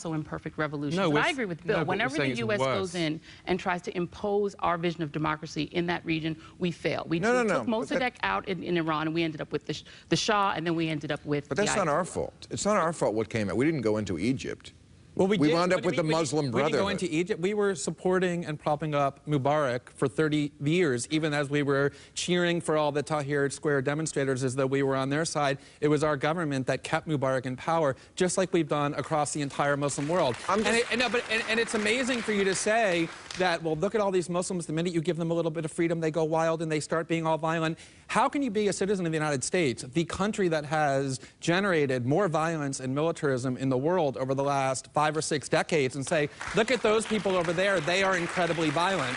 also imperfect revolutions. No, and I agree with Bill. no, Whenever the U.S. goes in and tries to impose our vision of democracy in that region, we fail. We took Mossadegh out in Iran, and we ended up with the Shah, and then we ended up with. But that's not our fault. It's not our fault what came out. We didn't go into Egypt. Well, we wound up with the Muslim Brotherhood. We didn't go into Egypt. We were supporting and propping up Mubarak for 30 years, even as we were cheering for all the Tahrir Square demonstrators as though we were on their side. It was our government that kept Mubarak in power, just like we've done across the entire Muslim world. And it's amazing for you to say that, well, look at all these Muslims. The minute you give them a little bit of freedom, they go wild and they start being all violent. How can you be a citizen of the United States, the country that has generated more violence and militarism in the world over the last 5 or 6 decades, and say, look at those people over there, they are incredibly violent?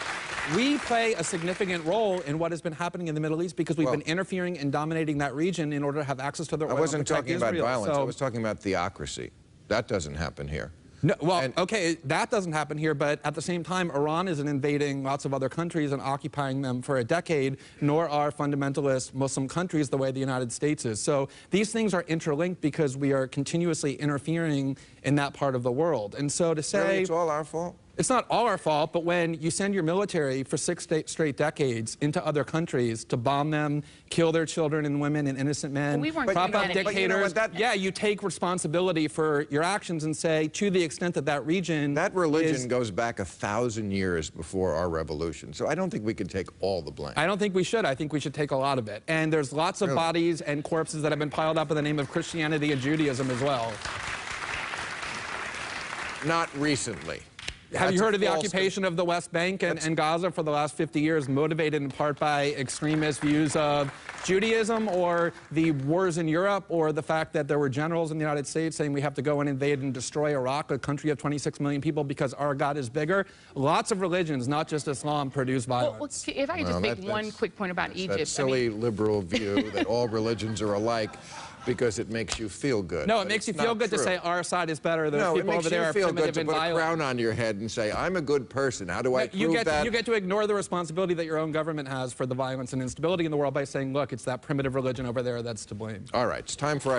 We play a significant role in what has been happening in the Middle East because we've been interfering and dominating that region in order to have access to the oil. I wasn't talking about violence. I was talking about theocracy. That doesn't happen here. No, well, okay, that doesn't happen here, but at the same time, Iran isn't invading lots of other countries and occupying them for a decade, nor are fundamentalist Muslim countries the way the United States is. So these things are interlinked because we are continuously interfering in that part of the world. And so to say... Really, it's all our fault? It's not all our fault, but when you send your military for 6 straight decades into other countries to bomb them, kill their children and women and innocent men, prop up dictators, you take responsibility for your actions and say, to the extent that that region... That religion goes back 1,000 years before our revolution, so I don't think we can take all the blame. I don't think we should. I think we should take a lot of it. And there's lots of bodies and corpses that have been piled up in the name of Christianity and Judaism as well. Not recently. Have you heard of the occupation of the West Bank and Gaza for the last 50 years, motivated in part by extremist views of Judaism, or the wars in Europe, or the fact that there were generals in the United States saying we have to go and invade and destroy Iraq, a country of 26 million people, because our God is bigger? Lots of religions, not just Islam, produce violence. Well, if I could just make one quick point about Egypt. That silly liberal view that all religions are alike because it makes you feel good. No, it makes you feel good to say our side is better. Those people over there are primitive and violent. No, it makes you feel good to put a crown on your head and say, I'm a good person. How do I prove that? You get to ignore the responsibility that your own government has for the violence and instability in the world by saying, look, it's that primitive religion over there that's to blame. All right, it's time for our